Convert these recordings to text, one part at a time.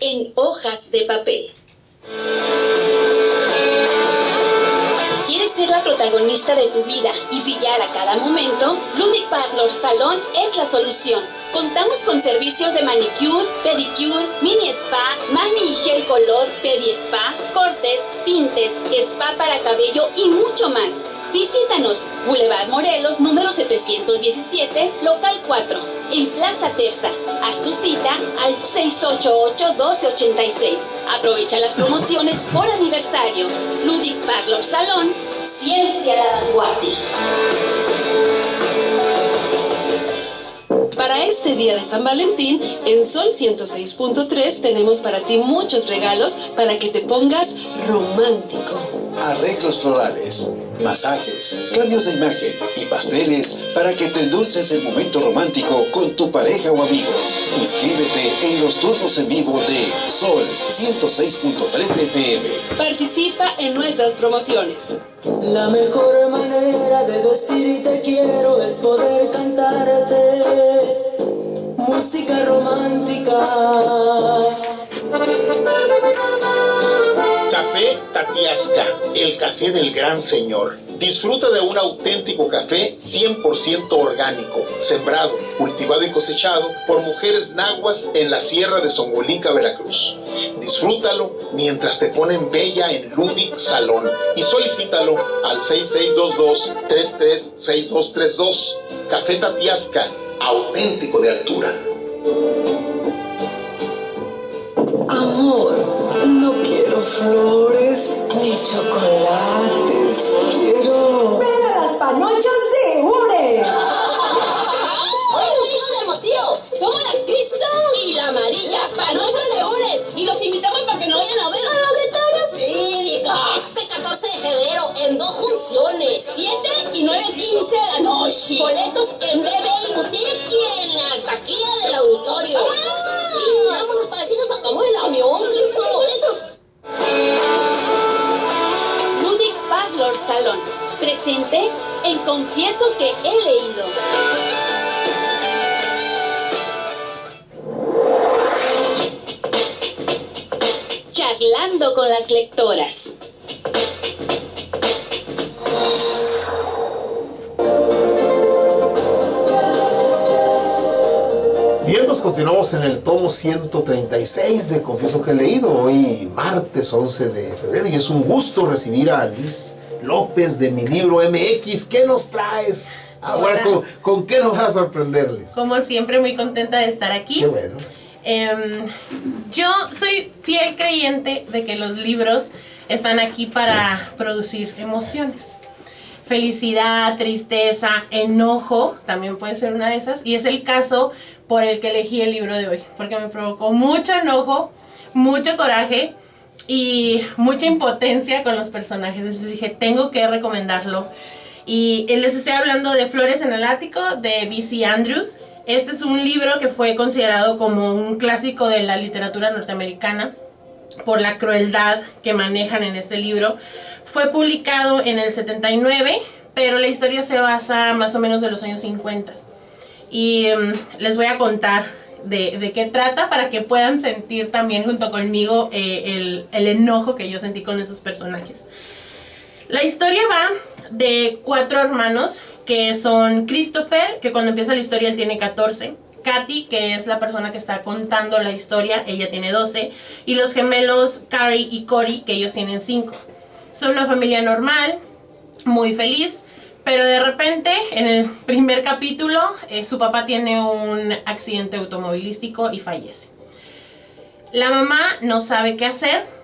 en hojas de papel. ¿Quieres ser la protagonista de tu vida y brillar a cada momento? Ludic Parlor Salón es la solución. Contamos con servicios de manicure, pedicure, mini spa, mani y gel color, pedi spa, cortes, tintes, spa para cabello y mucho más. Visítanos, Boulevard Morelos, número 717, local 4, en Plaza Terza. Haz tu cita al 688-1286. Aprovecha las promociones por aniversario. Ludic Parlor Salón, siempre a la vanguardia. Para este día de San Valentín, en Sol 106.3 tenemos para ti muchos regalos para que te pongas romántico. Arreglos florales, masajes, cambios de imagen y pasteles para que te endulces el momento romántico con tu pareja o amigos. Inscríbete en los turnos en vivo de Sol 106.3 FM. Participa en nuestras promociones. La mejor manera de decir te quiero es poder cantarte música romántica. Café Tatiasca, el café del gran señor. Disfruta de un auténtico café 100% orgánico, sembrado, cultivado y cosechado por mujeres nahuas en la sierra de Zongolica, Veracruz. Disfrútalo mientras te ponen bella en Ludic Salón y solicítalo al 6622-336232. Café Tatiasca, auténtico de altura. Amor, no quiero flores ni chocolates, quiero ver a las panochas de Ure. ¡Hola, amigos de Hermosillo! Somos la Cristo y la María, las panochas de Ures. Y los invitamos para que no vayan a ver a los de Taras. Sí, este 14 de febrero en 2 funciones, 7 y 9:15 de la noche. Boletos en BB Boutique y en las taquillas del auditorio. Sí, vámonos para decirnos sacamos el avión, Cristo. Ludic Parlor Salón, presente en Confieso que he leído. Charlando con las lectoras. Bien, pues continuamos en el tomo 136 de Confieso que he leído, hoy martes 11 de febrero, y es un gusto recibir a Liz López de Mi Libro MX. ¿Qué nos traes? Ahora, ¿con qué nos vas a sorprenderles? Como siempre, muy contenta de estar aquí. Qué bueno. Yo soy fiel creyente de que los libros están aquí para producir emociones. Felicidad, tristeza, enojo, también puede ser una de esas. Y es el caso por el que elegí el libro de hoy, porque me provocó mucho enojo, mucho coraje y mucha impotencia con los personajes. Entonces dije, tengo que recomendarlo. Y les estoy hablando de Flores en el Ático, de B.C. Andrews. Este es un libro que fue considerado como un clásico de la literatura norteamericana por la crueldad que manejan en este libro. Fue publicado en el 79, pero la historia se basa más o menos de los años 50. Y les voy a contar de qué trata para que puedan sentir también junto conmigo el enojo que yo sentí con esos personajes. La historia va de 4 hermanos que son Christopher, que cuando empieza la historia él tiene 14, Katy, que es la persona que está contando la historia, ella tiene 12, y los gemelos Carrie y Cory, que ellos tienen 5. Son una familia normal, muy feliz, pero de repente, en el primer capítulo, su papá tiene un accidente automovilístico y fallece. La mamá no sabe qué hacer,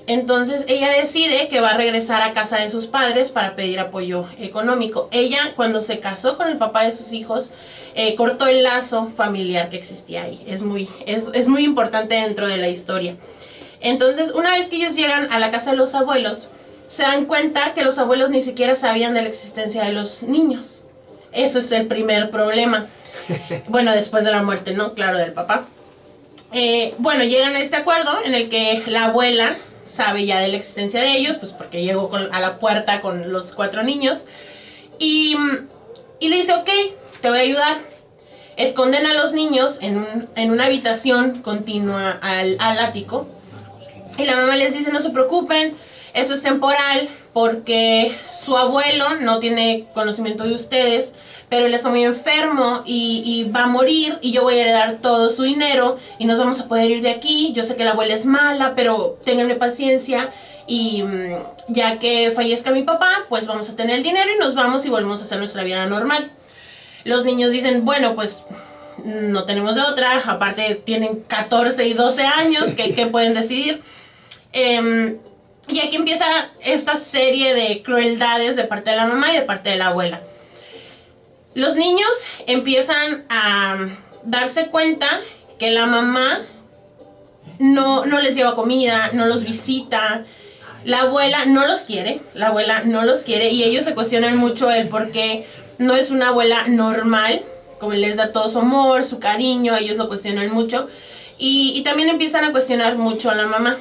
entonces ella decide que va a regresar a casa de sus padres para pedir apoyo económico. Ella, cuando se casó con el papá de sus hijos, cortó el lazo familiar que existía ahí. Es muy importante dentro de la historia. Entonces, una vez que ellos llegan a la casa de los abuelos, se dan cuenta que los abuelos ni siquiera sabían de la existencia de los niños. Eso es el primer problema. Bueno, después de la muerte, ¿no? Claro, del papá. Bueno, llegan a este acuerdo en el que la abuela sabe ya de la existencia de ellos, pues porque llegó a la puerta con los 4 niños. Y le dice, ok, te voy a ayudar. esconden a los niños en una habitación continua al ático. Y la mamá les dice, no se preocupen, eso es temporal, porque su abuelo no tiene conocimiento de ustedes, pero él está muy enfermo y va a morir, y yo voy a heredar todo su dinero y nos vamos a poder ir de aquí. Yo sé que la abuela es mala, pero ténganme paciencia, y ya que fallezca mi papá, pues vamos a tener el dinero y nos vamos y volvemos a hacer nuestra vida normal. Los niños dicen, bueno, pues no tenemos de otra, aparte tienen 14 y 12 años, ¿qué pueden decidir? Y aquí empieza esta serie de crueldades de parte de la mamá y de parte de la abuela. Los niños empiezan a darse cuenta que la mamá no les lleva comida, no los visita. La abuela no los quiere, y ellos se cuestionan mucho el por qué no es una abuela normal, como les da todo su amor, su cariño. Ellos lo cuestionan mucho, y también empiezan a cuestionar mucho a la mamá.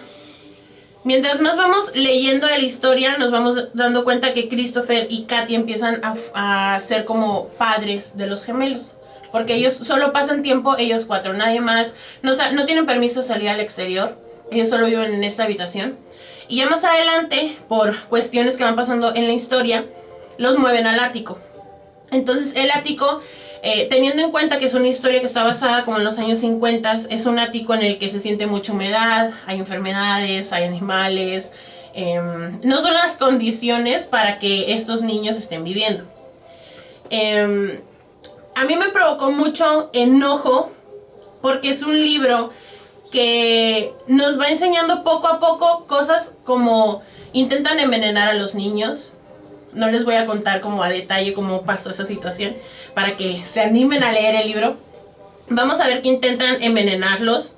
Mientras más vamos leyendo de la historia, nos vamos dando cuenta que Christopher y Katy empiezan a ser como padres de los gemelos. Porque ellos solo pasan tiempo, ellos 4, nadie más. No tienen permiso de salir al exterior. Ellos solo viven en esta habitación. Y ya más adelante, por cuestiones que van pasando en la historia, los mueven al ático. Entonces el ático, teniendo en cuenta que es una historia que está basada como en los años 50, es un ático en el que se siente mucha humedad, hay enfermedades, hay animales. No son las condiciones para que estos niños estén viviendo. A mí me provocó mucho enojo porque es un libro que nos va enseñando poco a poco cosas como intentan envenenar a los niños. No les voy a contar como a detalle cómo pasó esa situación para que se animen a leer el libro. Vamos a ver que intentan envenenarlos.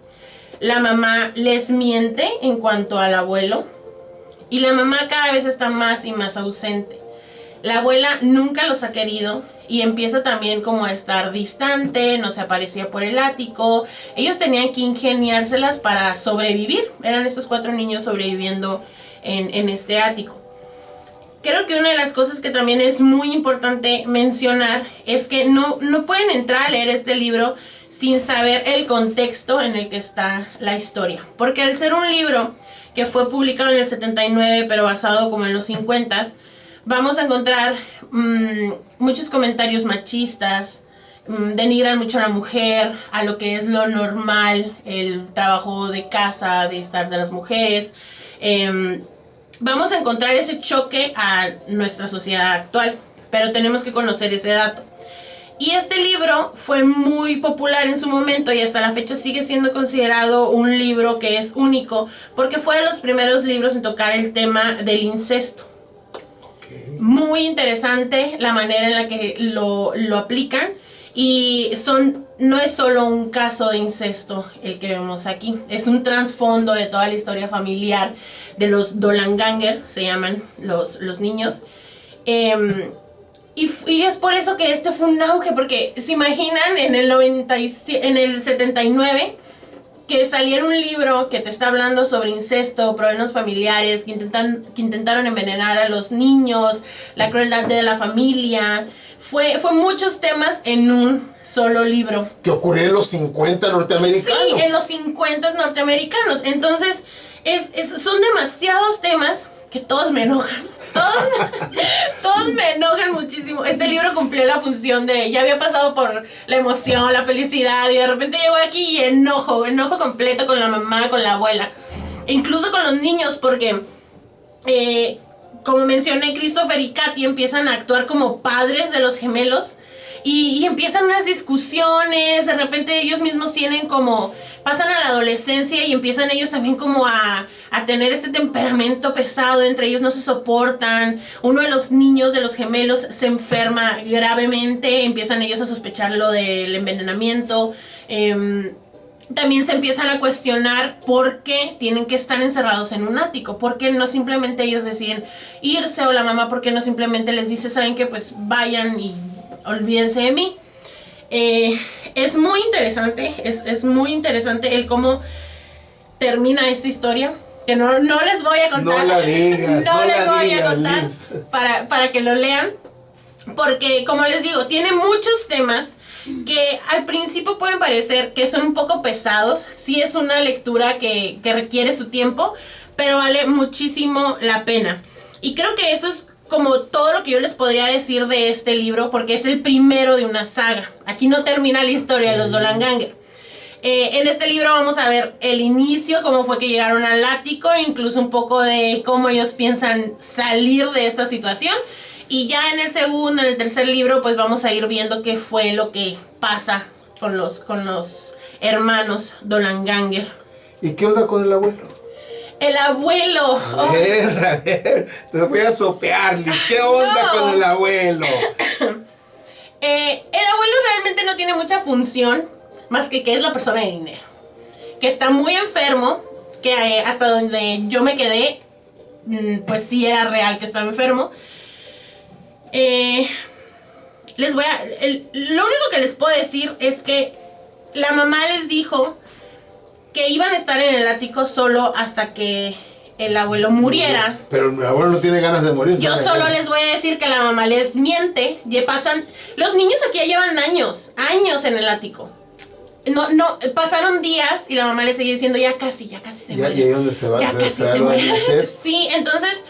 La mamá les miente en cuanto al abuelo. Y la mamá cada vez está más y más ausente. La abuela nunca los ha querido y empieza también como a estar distante, no se aparecía por el ático. Ellos tenían que ingeniárselas para sobrevivir. Eran estos 4 niños sobreviviendo en este ático. Creo que una de las cosas que también es muy importante mencionar es que no pueden entrar a leer este libro sin saber el contexto en el que está la historia. Porque al ser un libro que fue publicado en el 79, pero basado como en los 50s, vamos a encontrar muchos comentarios machistas, denigran mucho a la mujer, a lo que es lo normal, el trabajo de casa, de estar de las mujeres. Vamos a encontrar ese choque a nuestra sociedad actual, pero tenemos que conocer ese dato. Y este libro fue muy popular en su momento y hasta la fecha sigue siendo considerado un libro que es único, porque fue de los primeros libros en tocar el tema del incesto. Muy interesante la manera en la que lo aplican, y no es solo un caso de incesto el que vemos aquí, es un trasfondo de toda la historia familiar de los Dolanganger, se llaman los niños. Y es por eso que este fue un auge, porque se imaginan en el 79 que saliera un libro que te está hablando sobre incesto, problemas familiares, que intentaron envenenar a los niños, la crueldad de la familia. Fue muchos temas en un solo libro. Que ocurrió en los 50 norteamericanos. Sí, en los 50 norteamericanos. Entonces, son demasiados temas que todos me enojan. Todos me enojan muchísimo. Este libro cumplió la función de, ya había pasado por la emoción, la felicidad, y de repente llegó aquí y enojo completo con la mamá, con la abuela, e incluso con los niños, porque como mencioné, Christopher y Katy empiezan a actuar como padres de los gemelos. Y empiezan unas discusiones, de repente ellos mismos pasan a la adolescencia y empiezan ellos también como a tener este temperamento pesado, entre ellos no se soportan. Uno de los niños de los gemelos se enferma gravemente, empiezan ellos a sospecharlo del envenenamiento. También se empiezan a cuestionar por qué tienen que estar encerrados en un ático, por qué no simplemente ellos deciden irse, o la mamá por qué no simplemente les dice, ¿saben qué? Pues vayan y olvídense de mí. Es muy interesante, es muy interesante el cómo termina esta historia, que no les voy a contar. No la digas, no les voy a digas, contar, Liz. para que lo lean, porque como les digo, tiene muchos temas que al principio pueden parecer que son un poco pesados. Sí es una lectura que requiere su tiempo, pero vale muchísimo la pena. Y creo que eso es como todo lo que yo les podría decir de este libro, porque es el primero de una saga. Aquí no termina la historia de los Dolanganger. En este libro vamos a ver el inicio, cómo fue que llegaron al ático, incluso un poco de cómo ellos piensan salir de esta situación. Y ya en el segundo, en el tercer libro, pues vamos a ir viendo qué fue lo que pasa con los hermanos Dolanganger. ¿Y qué onda con el abuelo? El abuelo. A ver, te voy a sopear, Liz. ¿Qué onda con el abuelo? El abuelo realmente no tiene mucha función, más que es la persona de dinero. Que está muy enfermo, que hasta donde yo me quedé, pues sí era real que estaba enfermo. Lo único que les puedo decir es que la mamá les dijo que iban a estar en el ático solo hasta que el abuelo muriera. Pero mi abuelo no tiene ganas de morir. Yo solo les voy a decir que la mamá les miente. Los niños aquí ya llevan años en el ático. No, pasaron días y la mamá le seguía diciendo ya casi se muere. ¿Y ahí dónde se va? Ya casi se muere. Sí, entonces,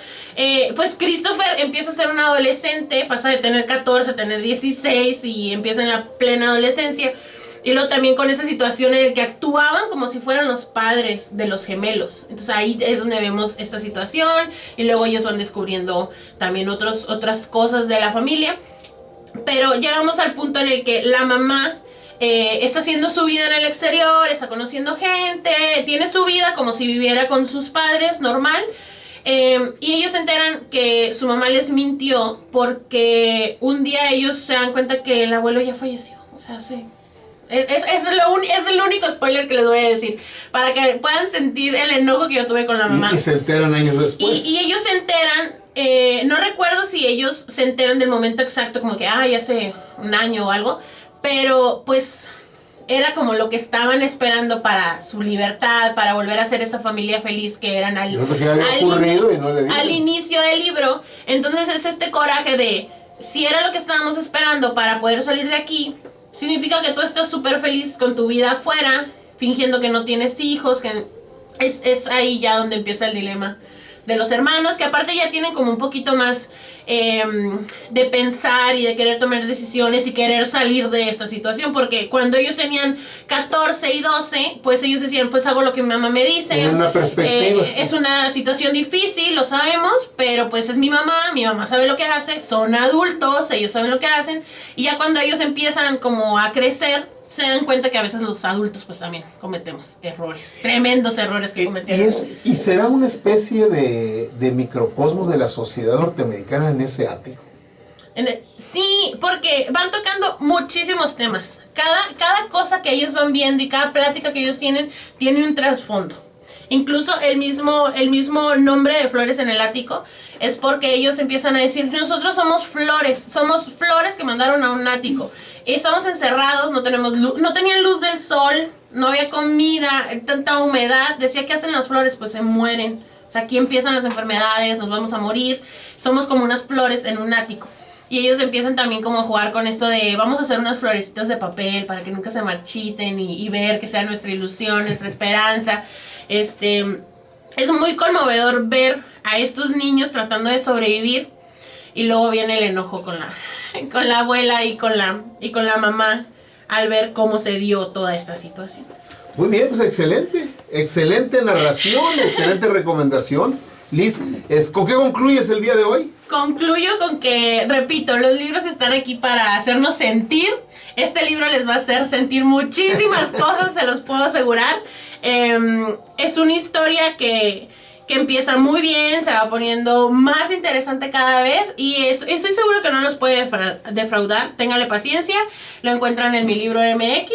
pues Christopher empieza a ser un adolescente, pasa de tener 14 a tener 16 y empieza en la plena adolescencia. Y luego también con esa situación en la que actuaban como si fueran los padres de los gemelos. Entonces ahí es donde vemos esta situación. Y luego ellos van descubriendo también otras cosas de la familia. Pero llegamos al punto en el que la mamá está haciendo su vida en el exterior, está conociendo gente, tiene su vida como si viviera con sus padres, normal. Y ellos se enteran que su mamá les mintió porque un día ellos se dan cuenta que el abuelo ya falleció. O sea, sí. Es el único spoiler que les voy a decir, para que puedan sentir el enojo que yo tuve con la mamá. Y se enteran años después. Y ellos se enteran, no recuerdo si ellos se enteran del momento exacto, como que, hace un año o algo, pero pues era como lo que estaban esperando para su libertad, para volver a ser esa familia feliz que eran al inicio del libro. Entonces es este coraje de, si era lo que estábamos esperando para poder salir de aquí, significa que tú estás súper feliz con tu vida afuera, fingiendo que no tienes hijos, que es ahí ya donde empieza el dilema de los hermanos, que aparte ya tienen como un poquito más de pensar y de querer tomar decisiones y querer salir de esta situación, porque cuando ellos tenían 14 y 12, pues ellos decían, pues hago lo que mi mamá me dice. En una perspectiva. Es una situación difícil, lo sabemos, pero pues es mi mamá sabe lo que hace, son adultos, ellos saben lo que hacen, y ya cuando ellos empiezan como a crecer, se dan cuenta que a veces los adultos pues también cometemos errores, tremendos errores que cometemos. ¿Y será una especie de microcosmos de la sociedad norteamericana en ese ático? Sí, porque van tocando muchísimos temas. Cada cosa que ellos van viendo y cada plática que ellos tienen tiene un trasfondo. Incluso el mismo nombre de Flores en el ático es porque ellos empiezan a decir, nosotros somos flores que mandaron a un ático. Estamos encerrados, no tenemos luz, no tenían luz del sol, no había comida, tanta humedad. Decía, ¿qué hacen las flores? Pues se mueren. O sea, aquí empiezan las enfermedades, nos vamos a morir. Somos como unas flores en un ático. Y ellos empiezan también como a jugar con esto de vamos a hacer unas florecitas de papel para que nunca se marchiten y ver que sea nuestra ilusión, nuestra esperanza. Es muy conmovedor ver a estos niños tratando de sobrevivir y luego viene el enojo con la abuela y con la mamá al ver cómo se dio toda esta situación. Muy bien, pues excelente narración, excelente recomendación. Liz, ¿con qué concluyes el día de hoy? Concluyo con que, repito, los libros están aquí para hacernos sentir. Este libro les va a hacer sentir muchísimas cosas, se los puedo asegurar. Es una historia que empieza muy bien, se va poniendo más interesante cada vez y estoy seguro que no los puede defraudar. Ténganle paciencia, lo encuentran en mi libro MX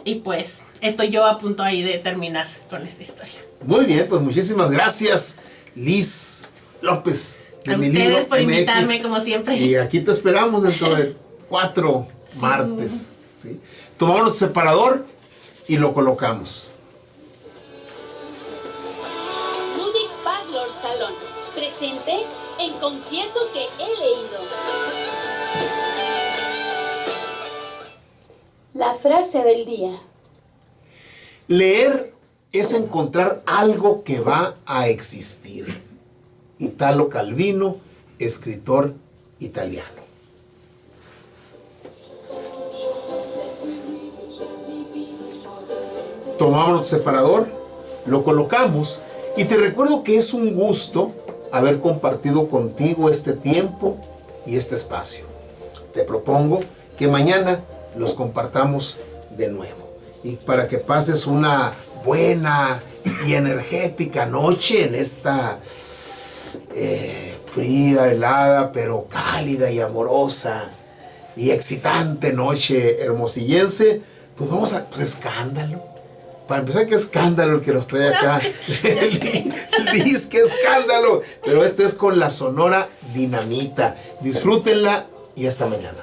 y pues estoy yo a punto ahí de terminar con esta historia. Muy bien, pues muchísimas gracias, Liz López. A ustedes por invitarme, como siempre. Y aquí te esperamos dentro de 4 martes. ¿Sí? Tomamos nuestro separador y lo colocamos. Ludwig Parlor Salón, presente en Confieso que he leído. La frase del día. Leer es encontrar algo que va a existir. Italo Calvino, escritor italiano. Tomamos el separador, lo colocamos y te recuerdo que es un gusto haber compartido contigo este tiempo y este espacio. Te propongo que mañana los compartamos de nuevo y para que pases una buena y energética noche en esta fría, helada, pero cálida y amorosa y excitante noche hermosillense. Pues vamos a, escándalo. Para empezar, qué escándalo el que nos trae acá. Liz, qué escándalo. Pero este es con la Sonora Dinamita. Disfrútenla y hasta mañana.